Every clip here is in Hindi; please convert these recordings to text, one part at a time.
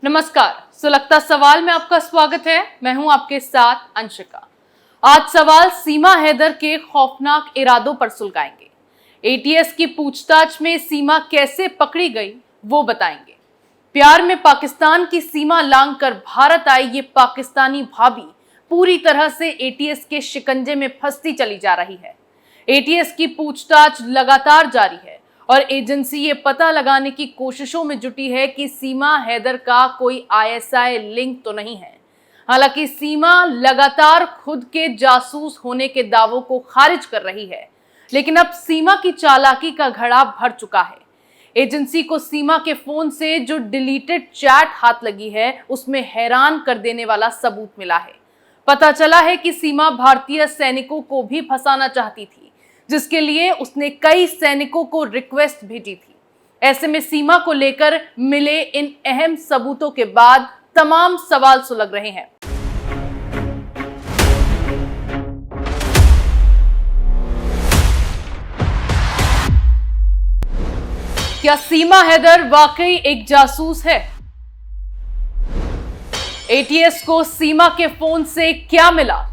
नमस्कार। सुलगता सवाल में आपका स्वागत है। मैं हूं आपके साथ अंशिका। आज सवाल सीमा हैदर के खौफनाक इरादों पर सुलगाएंगे। एटीएस की पूछताछ में सीमा कैसे पकड़ी गई वो बताएंगे। प्यार में पाकिस्तान की सीमा लांघ कर भारत आई ये पाकिस्तानी भाभी पूरी तरह से एटीएस के शिकंजे में फंसती चली जा रही है। एटीएस की पूछताछ लगातार जारी है और एजेंसी ये पता लगाने की कोशिशों में जुटी है कि सीमा हैदर का कोई आईएसआई लिंक तो नहीं है। हालांकि सीमा लगातार खुद के जासूस होने के दावों को खारिज कर रही है, लेकिन अब सीमा की चालाकी का घड़ा भर चुका है। एजेंसी को सीमा के फोन से जो डिलीटेड चैट हाथ लगी है, उसमें हैरान कर देने वाला सबूत मिला है। पता चला है कि सीमा भारतीय सैनिकों को भी फंसाना चाहती थी, जिसके लिए उसने कई सैनिकों को रिक्वेस्ट भेजी थी। ऐसे में सीमा को लेकर मिले इन अहम सबूतों के बाद तमाम सवाल सुलग रहे हैं। क्या सीमा हैदर वाकई एक जासूस है? एटीएस को सीमा के फोन से क्या मिला?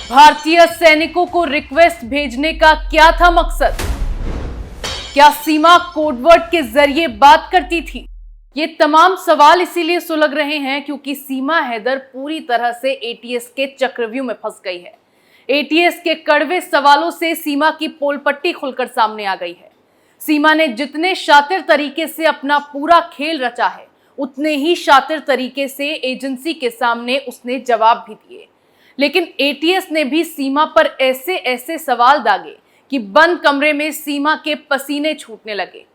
भारतीय सैनिकों को रिक्वेस्ट भेजने का क्या था मकसद? क्या सीमा कोडवर्ड के जरिए बात करती थी? ये तमाम सवाल इसीलिए सुलग रहे हैं क्योंकि सीमा हैदर पूरी तरह से एटीएस के चक्रव्यूह में फंस गई है। एटीएस के कड़वे सवालों से सीमा की पोलपट्टी खुलकर सामने आ गई है। सीमा ने जितने शातिर तरीके से अपना पूरा खेल रचा है, उतने ही शातिर तरीके से एजेंसी के सामने उसने जवाब भी दिए। लेकिन एटीएस ने भी सीमा पर ऐसे ऐसे सवाल दागे कि बंद कमरे में सीमा के पसीने छूटने लगे।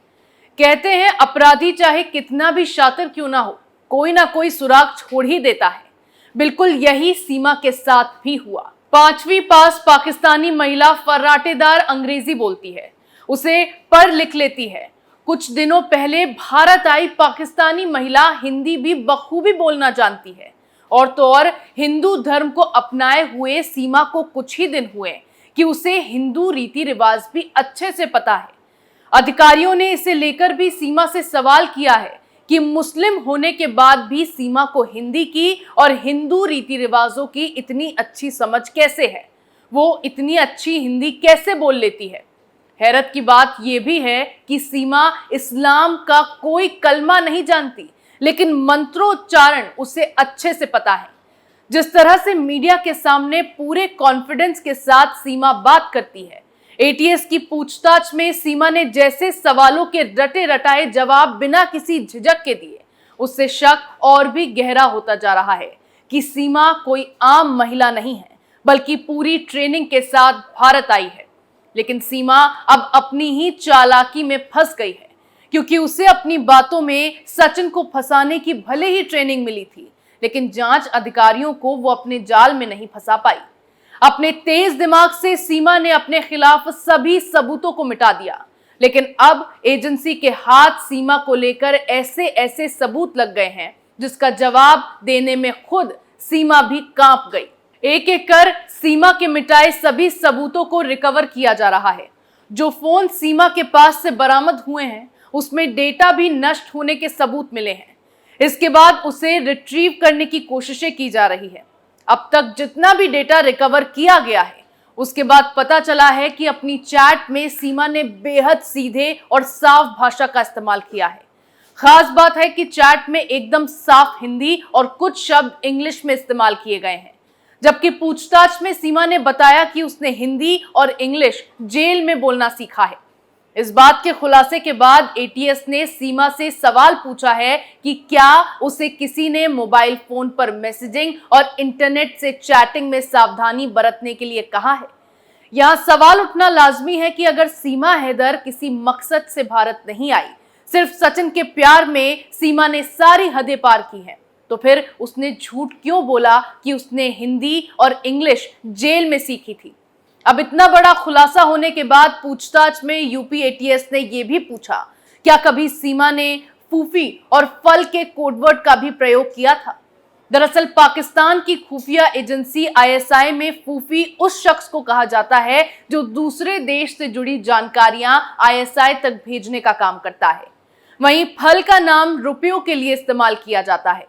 कहते हैं अपराधी चाहे कितना भी शातिर क्यों ना हो, कोई ना कोई सुराग छोड़ ही देता है। बिल्कुल यही सीमा के साथ भी हुआ। 5वीं पास पाकिस्तानी महिला फर्राटेदार अंग्रेजी बोलती है, उसे पढ़ लिख लेती है। कुछ दिनों पहले भारत आई पाकिस्तानी महिला हिंदी भी बखूबी बोलना जानती है। और तो और हिंदू धर्म को अपनाए हुए सीमा को कुछ ही दिन हुए कि उसे हिंदू रीति रिवाज भी अच्छे से पता है। अधिकारियों ने इसे लेकर भी सीमा से सवाल किया है कि मुस्लिम होने के बाद भी सीमा को हिंदी की और हिंदू रीति रिवाजों की इतनी अच्छी समझ कैसे है, वो इतनी अच्छी हिंदी कैसे बोल लेती है। हैरत की बात यह भी है कि सीमा इस्लाम का कोई कलमा नहीं जानती, लेकिन मंत्रोच्चारण उसे अच्छे से पता है। जिस तरह से मीडिया के सामने पूरे कॉन्फिडेंस के साथ सीमा बात करती है, एटीएस की पूछताछ में सीमा ने जैसे सवालों के रटे रटाए जवाब बिना किसी झिझक के दिए, उससे शक और भी गहरा होता जा रहा है कि सीमा कोई आम महिला नहीं है, बल्कि पूरी ट्रेनिंग के साथ भारत आई है। लेकिन सीमा अब अपनी ही चालाकी में फंस गई है, क्योंकि उसे अपनी बातों में सचिन को फंसाने की भले ही ट्रेनिंग मिली थी, लेकिन जांच अधिकारियों को वो अपने जाल में नहीं फंसा पाई। अपने तेज दिमाग से सीमा ने अपने खिलाफ सभी सबूतों को मिटा दिया, लेकिन अब एजेंसी के हाथ सीमा को लेकर ऐसे ऐसे सबूत लग गए हैं जिसका जवाब देने में खुद सीमा भी कांप गई। एक एक कर सीमा के मिटाए सभी सबूतों को रिकवर किया जा रहा है। जो फोन सीमा के पास से बरामद हुए हैं, उसमें डेटा भी नष्ट होने के सबूत मिले हैं। इसके बाद उसे रिट्रीव करने की कोशिशें की जा रही है। अब तक जितना भी डेटा रिकवर किया गया है, उसके बाद पता चला है कि अपनी चैट में सीमा ने बेहद सीधे और साफ भाषा का इस्तेमाल किया है। खास बात है कि चैट में एकदम साफ हिंदी और कुछ शब्द इंग्लिश में इस्तेमाल किए गए हैं, जबकि पूछताछ में सीमा ने बताया कि उसने हिंदी और इंग्लिश जेल में बोलना सीखा है। इस बात के खुलासे के बाद एटीएस ने सीमा से सवाल पूछा है कि क्या उसे किसी ने मोबाइल फोन पर मैसेजिंग और इंटरनेट से चैटिंग में सावधानी बरतने के लिए कहा है। यहां सवाल उठना लाजमी है कि अगर सीमा हैदर किसी मकसद से भारत नहीं आई, सिर्फ सचिन के प्यार में सीमा ने सारी हदें पार की हैं, तो फिर उसने झूठ क्यों बोला कि उसने हिंदी और इंग्लिश जेल में सीखी थी। अब इतना बड़ा खुलासा होने के बाद पूछताछ में यूपी एटीएस ने यह भी पूछा, क्या कभी सीमा ने फूफी और फल के कोडवर्ड का भी प्रयोग किया था। दरअसल पाकिस्तान की खुफिया एजेंसी आईएसआई में फूफी उस शख्स को कहा जाता है जो दूसरे देश से जुड़ी जानकारियां आईएसआई तक भेजने का काम करता है। वहीं फल का नाम रुपयों के लिए इस्तेमाल किया जाता है।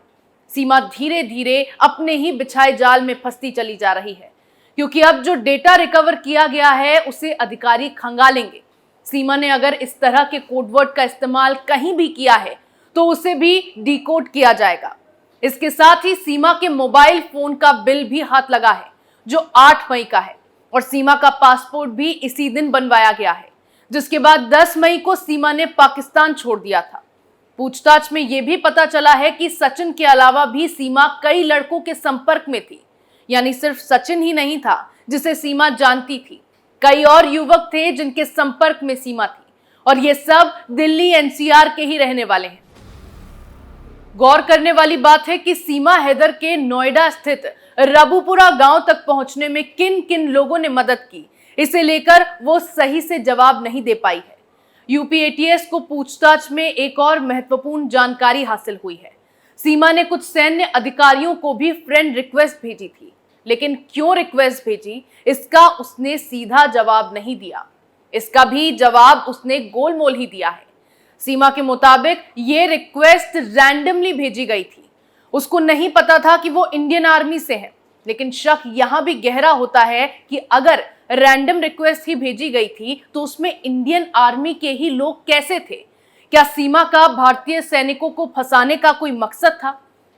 सीमा धीरे धीरे अपने ही बिछाए जाल में फंसती चली जा रही है, क्योंकि अब जो डेटा रिकवर किया गया है उसे अधिकारी खंगालेंगे। सीमा ने अगर इस तरह के कोडवर्ड का इस्तेमाल कहीं भी किया है तो उसे भी डिकोड किया जाएगा। इसके साथ ही सीमा के मोबाइल फोन का बिल भी हाथ लगा है, जो 8 मई का है, और सीमा का पासपोर्ट भी इसी दिन बनवाया गया है, जिसके बाद 10 मई को सीमा ने पाकिस्तान छोड़ दिया था। पूछताछ में यह भी पता चला है कि सचिन के अलावा भी सीमा कई लड़कों के संपर्क में थी, यानी सिर्फ सचिन ही नहीं था जिसे सीमा जानती थी, कई और युवक थे जिनके संपर्क में सीमा थी, और ये सब दिल्ली एनसीआर के ही रहने वाले हैं। गौर करने वाली बात है कि सीमा हैदर के नोएडा स्थित रबुपुरा गांव तक पहुंचने में किन किन लोगों ने मदद की, इसे लेकर वो सही से जवाब नहीं दे पाई है। यूपी एटीएस को पूछताछ में एक और महत्वपूर्ण जानकारी हासिल हुई है। सीमा ने कुछ सैन्य अधिकारियों को भी फ्रेंड रिक्वेस्ट भेजी थी, लेकिन क्यों रिक्वेस्ट भेजी इसका उसने सीधा जवाब नहीं दिया। इसका भी जवाब उसने गोलमोल ही दिया है। सीमा के मुताबिक ये रिक्वेस्ट रैंडमली भेजी गई थी। उसको नहीं पता था कि वो इंडियन आर्मी से है, लेकिन शक यहां भी गहरा होता है कि अगर रैंडम रिक्वेस्ट ही भेजी गई थी तो उसमें इंडियन आर्मी के ही लोग कैसे थे? क्या सीमा का भारतीय सैनिकों को फंसाने का कोई मकसद था?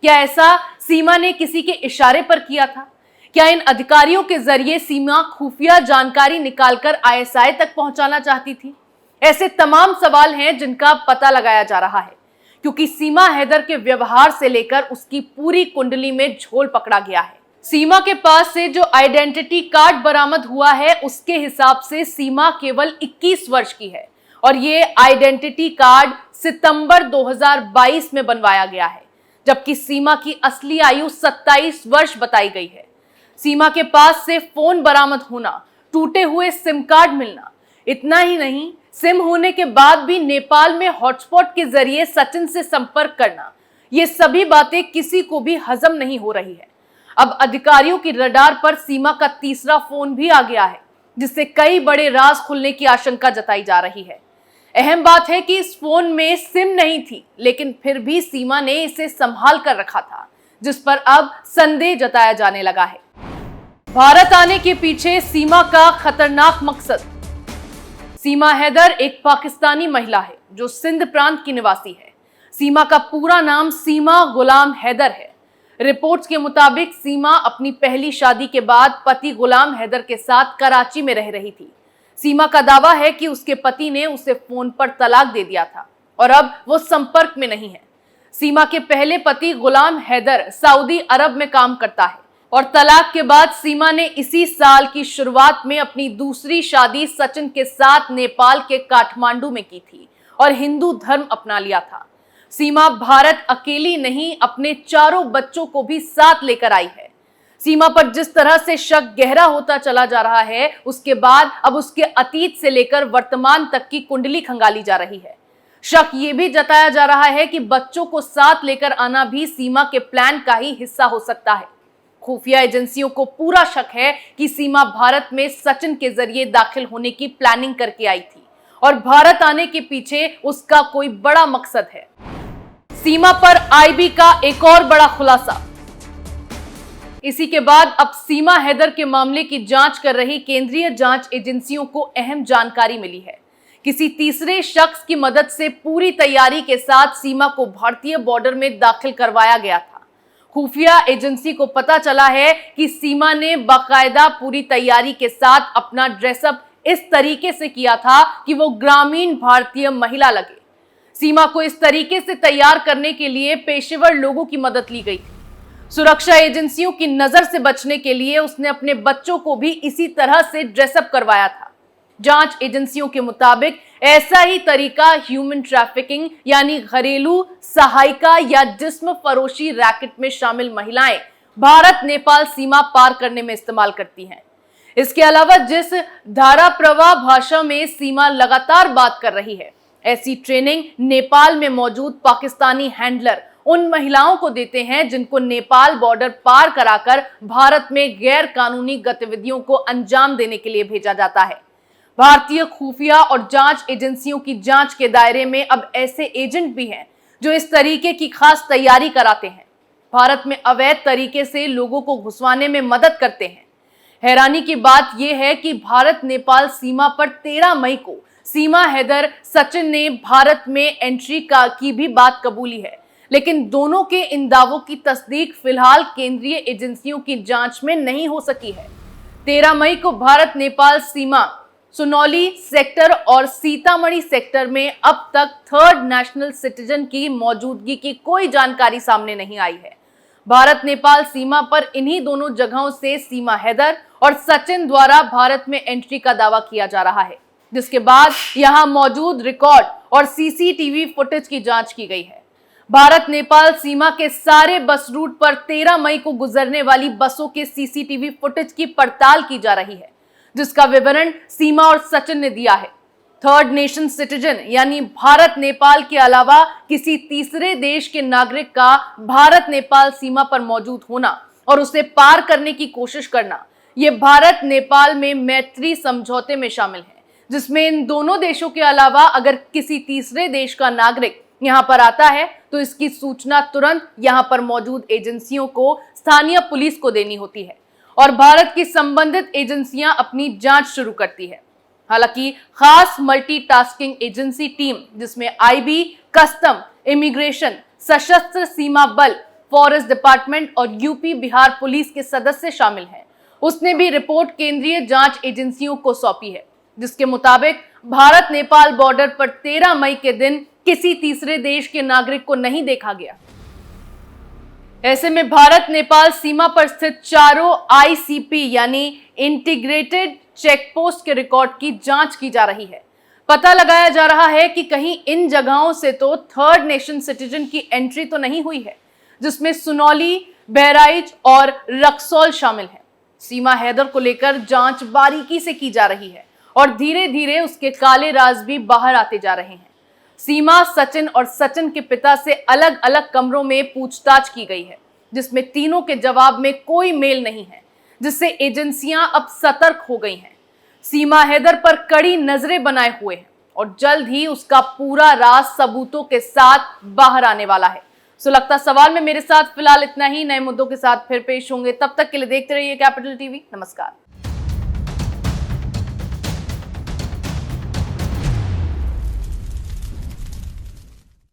क्या ऐसा सीमा ने किसी के इशारे पर किया था? क्या इन अधिकारियों के जरिए सीमा खुफिया जानकारी निकालकर आईएसआई तक पहुंचाना चाहती थी? ऐसे तमाम सवाल हैं जिनका पता लगाया जा रहा है, क्योंकि सीमा हैदर के व्यवहार से लेकर उसकी पूरी कुंडली में झोल पकड़ा गया है। सीमा के पास से जो आइडेंटिटी कार्ड बरामद हुआ है उसके हिसाब से सीमा केवल 21 वर्ष की है, और ये आइडेंटिटी कार्ड सितंबर 2022 में बनवाया गया है, जबकि सीमा की असली आयु 27 वर्ष बताई गई है। सीमा के पास से फोन बरामद होना, टूटे हुए सिम कार्ड मिलना, इतना ही नहीं, सिम होने के बाद भी नेपाल में हॉटस्पॉट के जरिए सचिन से संपर्क करना, ये सभी बातें किसी को भी हजम नहीं हो रही है। अब अधिकारियों की रडार पर सीमा का तीसरा फोन भी आ गया है, जिससे कई बड़े राज खुलने की आशंका जताई जा रही है। अहम बात है कि इस फोन में सिम नहीं थी, लेकिन फिर भी सीमा ने इसे संभाल कर रखा था, जिस पर अब संदेह जताया जाने लगा है। भारत आने के पीछे सीमा का खतरनाक मकसद। सीमा हैदर एक पाकिस्तानी महिला है जो सिंध प्रांत की निवासी है। सीमा का पूरा नाम सीमा गुलाम हैदर है। रिपोर्ट्स के मुताबिक सीमा अपनी पहली शादी के बाद पति गुलाम हैदर के साथ कराची में रह रही थी। सीमा का दावा है कि उसके पति ने उसे फोन पर तलाक दे दिया था और अब वो संपर्क में नहीं है। सीमा के पहले पति गुलाम हैदर सऊदी अरब में काम करता है और तलाक के बाद सीमा ने इसी साल की शुरुआत में अपनी दूसरी शादी सचिन के साथ नेपाल के काठमांडू में की थी और हिंदू धर्म अपना लिया था। सीमा भारत अकेली नहीं, अपने चारों बच्चों को भी साथ लेकर आई है। सीमा पर जिस तरह से शक गहरा होता चला जा रहा है, उसके बाद अब उसके अतीत से लेकर वर्तमान तक की कुंडली खंगाली जा रही है। शक ये भी जताया जा रहा है कि बच्चों को साथ लेकर आना भी सीमा के प्लान का ही हिस्सा हो सकता है। खुफिया एजेंसियों को पूरा शक है कि सीमा भारत में सचिन के जरिए दाखिल होने की प्लानिंग करके आई थी और भारत आने के पीछे उसका कोई बड़ा मकसद है। सीमा पर आईबी का एक और बड़ा खुलासा। इसी के बाद अब सीमा हैदर के मामले की जांच कर रही केंद्रीय जांच एजेंसियों को अहम जानकारी मिली है। किसी तीसरे शख्स की मदद से पूरी तैयारी के साथ सीमा को भारतीय बॉर्डर में दाखिल करवाया गया था। खुफिया एजेंसी को पता चला है कि सीमा ने बाकायदा पूरी तैयारी के साथ अपना ड्रेसअप इस तरीके से किया था कि वो ग्रामीण भारतीय महिला लगे। सीमा को इस तरीके से तैयार करने के लिए पेशेवर लोगों की मदद ली गई थी। सुरक्षा एजेंसियों की नजर से बचने के लिए उसने अपने बच्चों को भी इसी तरह से ड्रेसअप करवाया था। जांच एजेंसियों के मुताबिक ऐसा ही तरीका ह्यूमन ट्रैफिकिंग यानी घरेलू सहायिका या जिस्म फरोशी रैकेट में शामिल महिलाएं भारत नेपाल सीमा पार करने में इस्तेमाल करती हैं। इसके अलावा जिस धारा प्रवाह भाषा में सीमा लगातार बात कर रही है, ऐसी ट्रेनिंग नेपाल में मौजूद पाकिस्तानी हैंडलर उन महिलाओं को देते हैं जिनको नेपाल बॉर्डर पार कराकर भारत में गैर कानूनी गतिविधियों को अंजाम देने के लिए भेजा जाता है। भारतीय खुफिया और जांच एजेंसियों की जांच के दायरे में अब ऐसे एजेंट भी हैं जो इस तरीके की खास तैयारी कराते हैं, भारत में अवैध तरीके से लोगों को घुसवाने में मदद करते हैं। हैरानी की बात यह है कि भारत नेपाल सीमा पर 13 मई को सीमा हैदर सचिन ने भारत में एंट्री की भी बात कबूली है, लेकिन दोनों के इन दावों की तस्दीक फिलहाल केंद्रीय एजेंसियों की जांच में नहीं हो सकी है। 13 मई को भारत नेपाल सीमा सुनौली सेक्टर और सीतामढ़ी सेक्टर में अब तक थर्ड नेशनल सिटीजन की मौजूदगी की कोई जानकारी सामने नहीं आई है। भारत नेपाल सीमा पर इन्हीं दोनों जगहों से सीमा हैदर और सचिन द्वारा भारत में एंट्री का दावा किया जा रहा है, जिसके बाद यहां मौजूद रिकॉर्ड और सीसीटीवी फुटेज की जांच की गई है। भारत नेपाल सीमा के सारे बस रूट पर 13 मई को गुजरने वाली बसों के सीसीटीवी फुटेज की पड़ताल की जा रही है, जिसका विवरण सीमा और सचिन ने दिया है। थर्ड नेशन सिटीजन यानी भारत नेपाल के अलावा किसी तीसरे देश के नागरिक का भारत नेपाल सीमा पर मौजूद होना और उसे पार करने की कोशिश करना, ये भारत नेपाल में मैत्री समझौते में शामिल है, जिसमें इन दोनों देशों के अलावा अगर किसी तीसरे देश का नागरिक यहां पर आता है तो इसकी सूचना तुरंत यहां पर मौजूद एजेंसियों को, स्थानीय पुलिस को देनी होती है और भारत की संबंधित एजेंसियां अपनी जांच शुरू करती है। हालांकि खास मल्टीटास्किंग एजेंसी टीम जिसमें आईबी, कस्टम, इमिग्रेशन, सशस्त्र सीमा बल, फॉरेस्ट डिपार्टमेंट और यूपी बिहार पुलिस के सदस्य शामिल हैं, उसने भी रिपोर्ट केंद्रीय जांच एजेंसियों को सौंपी है, जिसके मुताबिक भारत नेपाल बॉर्डर पर 13 मई के दिन किसी तीसरे देश के नागरिक को नहीं देखा गया। ऐसे में भारत नेपाल सीमा पर स्थित चारों आईसीपी यानी इंटीग्रेटेड चेकपोस्ट के रिकॉर्ड की जांच की जा रही है। पता लगाया जा रहा है कि कहीं इन जगहों से तो थर्ड नेशन सिटीजन की एंट्री तो नहीं हुई है, जिसमें सुनौली, बहराइच और रक्सौल शामिल है। सीमा हैदर को लेकर जांच बारीकी से की जा रही है और धीरे धीरे उसके काले राज भी बाहर आते जा रहे हैं। सीमा, सचिन और सचिन के पिता से अलग अलग कमरों में पूछताछ की गई है, जिसमें तीनों के जवाब में कोई मेल नहीं है, जिससे एजेंसियां अब सतर्क हो गई हैं। सीमा हैदर पर कड़ी नजरें बनाए हुए हैं और जल्द ही उसका पूरा राज सबूतों के साथ बाहर आने वाला है। सुलगता सवाल में मेरे साथ फिलहाल इतना ही। नए मुद्दों के साथ फिर पेश होंगे, तब तक के लिए देखते रहिए कैपिटल टीवी। नमस्कार।